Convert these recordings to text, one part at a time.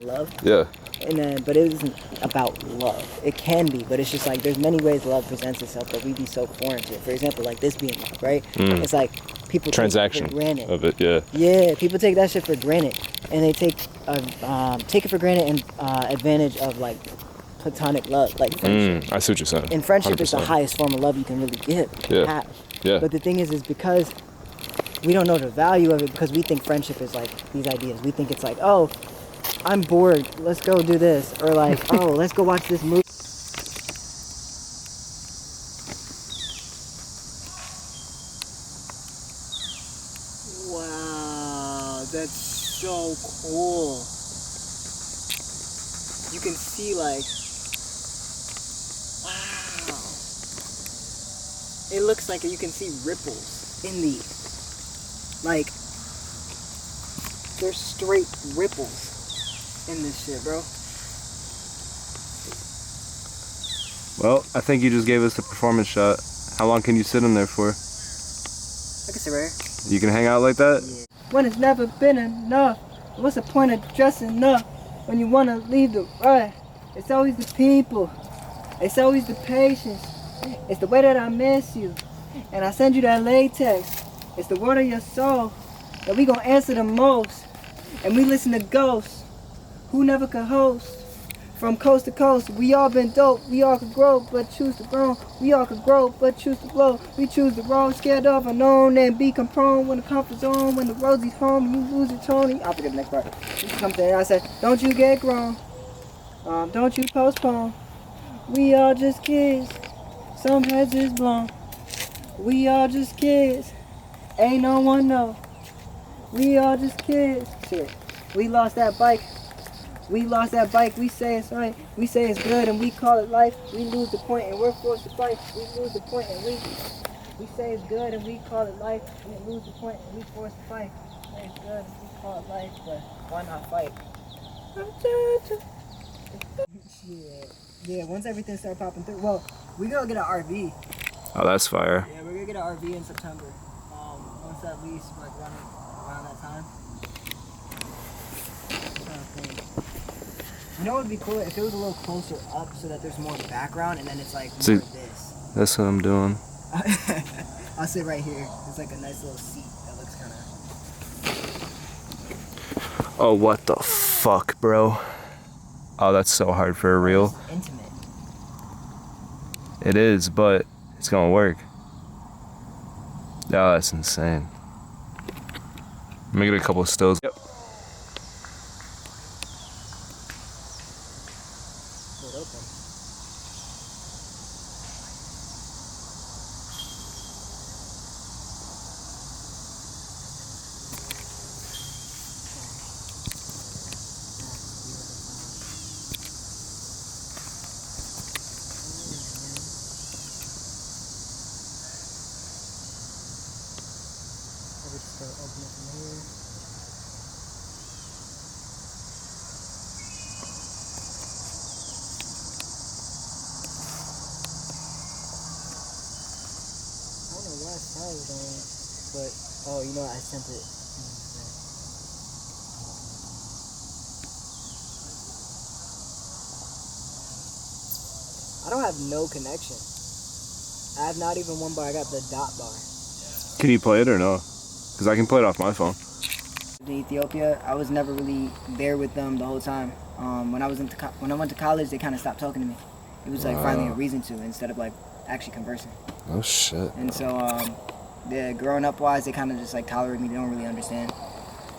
love. Yeah. And then, but it isn't about love. It can be, but it's just like there's many ways love presents itself, but we be so foreign to it. For example, like this being love, right? It's like people Transaction take it for granted. of it, yeah. Yeah, people take that shit for granted, and they take it for granted and advantage of like platonic love, like friendship. I see what you're saying. And friendship 100%. is the highest form of love you can really give. Yeah. Have. Yeah. But the thing is because we don't know the value of it, because we think friendship is like these ideas. We think it's like, oh, I'm bored, let's go do this. Or like, oh, let's go watch this movie. Wow, that's so cool. You can see like, wow. It looks like you can see ripples in these. Like, there's straight ripples in this shit, bro. Well, I think you just gave us a performance shot. How long can you sit in there for? I can sit right here. You can hang out like that? Yeah. When it's never been enough, what's the point of dressing up when you want to leave the ride? It's always the people. It's always the patience. It's the way that I miss you. And I send you that latex. It's the word of your soul that we gonna answer the most. And we listen to ghosts who never could host. From coast to coast, we all been dope. We all could grow, but choose to grow. We all could grow, but choose to blow. We choose the wrong, scared of unknown, and become prone when the comfort zone. When the road's home, you lose your tone. I'll forget the next part. Something I said, don't you get grown. Don't you postpone. We all just kids. Some heads is blown. We all just kids. Ain't no one know. We all just kids. Shit. We lost that bike. We lost that bike. We say it's right. We say it's good and we call it life. We lose the point and we're forced to fight. We lose the point and we say it's good and we call it life. We lose the point and we forced to fight. We say it's good and we call it life, but why not fight? Yeah, once everything starts popping through. Well, we gonna get an RV. Oh, that's fire. Yeah, we're gonna get an RV in September. Once that lease like running around that time. I'm trying to think. You know what would be cool if it was a little closer up so that there's more background and then it's like more of this. That's what I'm doing. I'll sit right here. It's like a nice little seat that looks kind of. Oh, what the fuck, bro? Oh, that's so hard for a reel. It's intimate. It is, but it's gonna work. Oh, that's insane. Let me get a couple of stills. Yep. But oh, you know what? I sent it. I don't have no connection. I have not even one bar. I got the dot bar. Can you play it or no? Because I can play it off my phone. In Ethiopia, I was never really there with them the whole time. When I went to college, they kind of stopped talking to me. It was like finally a reason to, instead of like actually conversing. Oh shit. And so, yeah, growing up wise, they kind of just like tolerate me. They don't really understand.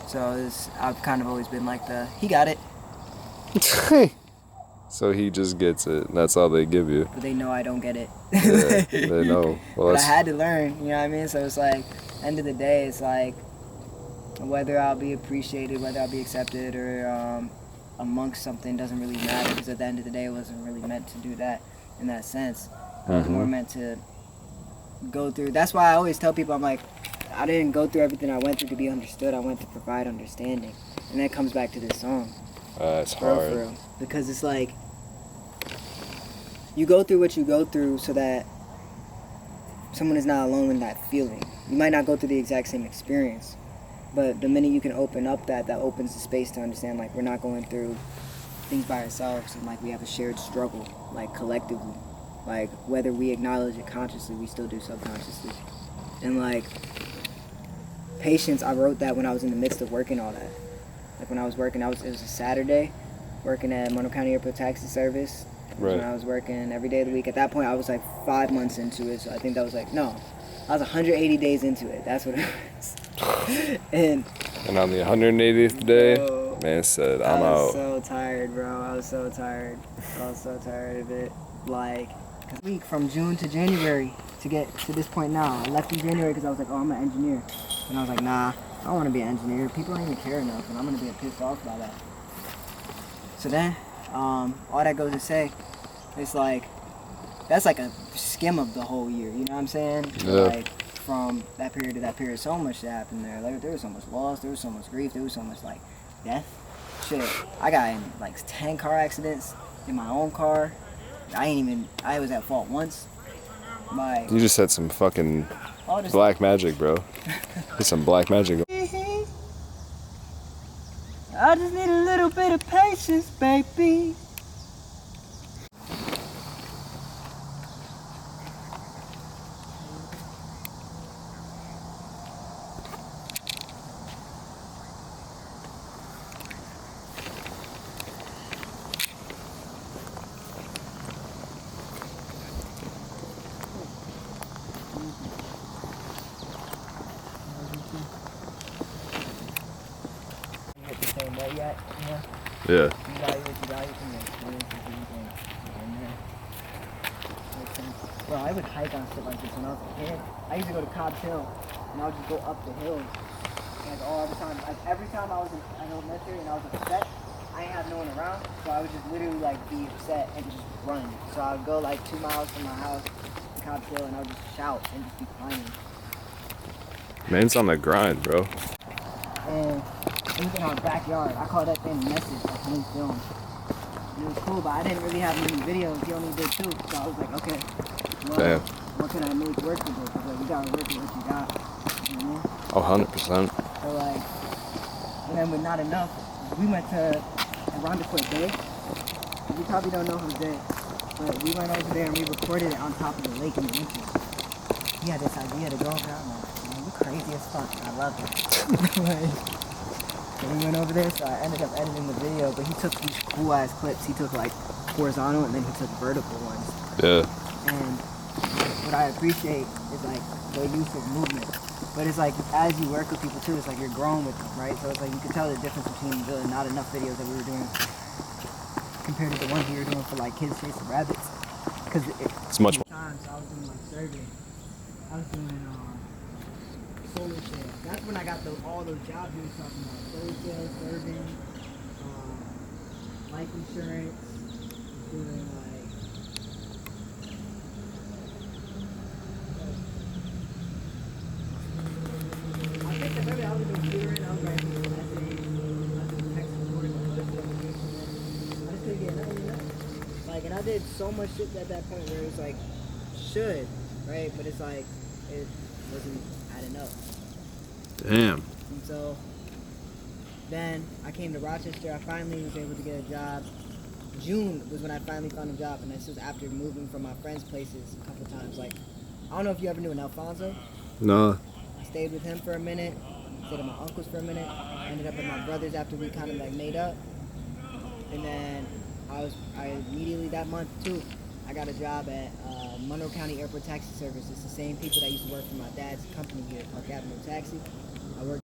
So I've kind of always been like he got it. So he just gets it, and that's all they give you. But they know I don't get it. Yeah, they know. Well, but I had to learn, you know what I mean? So it's like, end of the day, it's like, whether I'll be appreciated, whether I'll be accepted, or amongst something doesn't really matter, because at the end of the day, it wasn't really meant to do that in that sense. It was more meant to go through. That's why I always tell people, I'm like, I didn't go through everything I went through to be understood. I went to provide understanding. And that comes back to this song. it's hard. For real. Because it's like, you go through what you go through so that someone is not alone in that feeling. You might not go through the exact same experience, But the minute you can open up that opens the space to understand, like, we're not going through things by ourselves, and, like, we have a shared struggle, like, collectively. Like, whether we acknowledge it consciously, we still do subconsciously. And, like, patience, I wrote that when I was in the midst of working all that. Like, when I was working, it was a Saturday, working at Monroe County Airport Taxi Service. Right. When I was working every day of the week. At that point, I was, like, 5 months into it, so I think that was, like, no. I was 180 days into it. That's what it was. And on the 180th day, bro, man said, I I'm was out. so tired, bro. I was so tired. I was so tired of it. Like, a week from June to January to get to this point now. I left in January because I was like, oh, I'm an engineer. And I was like, nah, I don't want to be an engineer. People don't even care enough, and I'm going to get pissed off by that. So then, all that goes to say, it's like, that's like a skim of the whole year, you know what I'm saying? Yeah. Like, from that period to that period, so much that happened there. Like, there was so much loss, there was so much grief, there was so much, like, death. Shit, I got in, like, 10 car accidents in my own car. I was at fault once. Like, You just said some fucking all this black magic, bro. There's some black magic. I just need a little bit of patience, baby. Hit the same way yet, you know? Yeah. You value from your experiences that you can get in there. Makes sense. Bro, I would hike on shit like this when I was a kid. I used to go to Cobb's Hill, and I would just go up the hills, like, all the time. Like, every time I was in elementary and I was upset, I ain't have no one around, so I would just literally, like, be upset and just run. So I would go, like, 2 miles from my house to Cobb's Hill, and I would just shout and just be climbing. Man's on the grind, bro. And it was in our backyard. I called that thing Message, like new film. And it was cool, but I didn't really have many videos. He only did 2, so I was like, okay, well, Damn. what can I make work with it? Because, like, you gotta work with what you got. You know what I mean? Oh, 100%. So, like, and then with not enough, we went to Rendezvous Bay. You probably don't know Jose, but we went over there and we recorded it on top of the lake in the winter. He had this idea to go over there. I'm like, man, you crazy as fuck. I love it. Like, so we went over there, so I ended up editing the video, but he took these cool ass clips. He took, like, horizontal and then he took vertical ones. Yeah. And what I appreciate is, like, the use of movement. But it's like, as you work with people too, it's like you're growing with them, right? So it's like you can tell the difference between the not enough videos that we were doing compared to the ones we were doing for, like, kids chasing rabbits. Because It's much more. times I was doing, like, survey. I was doing solar sales. That's when I got all those jobs we were talking about. Solar sales, serving, life insurance, doing, like, I think that maybe I was doing tutoring, I was writing essays, I was doing text recording, I just couldn't get nothing, you know? Like, and I did so much shit at that point where it was like, should, right? But it's like, it wasn't adding up. Damn. And so, then I came to Rochester, I finally was able to get a job. June was when I finally found a job, and this was after moving from my friends' places a couple times. Like, I don't know if you ever knew an Alfonso. No. I stayed with him for a minute, stayed at my uncle's for a minute, ended up at my brother's after we kind of, like, made up. And then I immediately that month too, I got a job at Monroe County Airport Taxi Service. It's the same people that used to work for my dad's company here, Park Avenue Taxi. I worked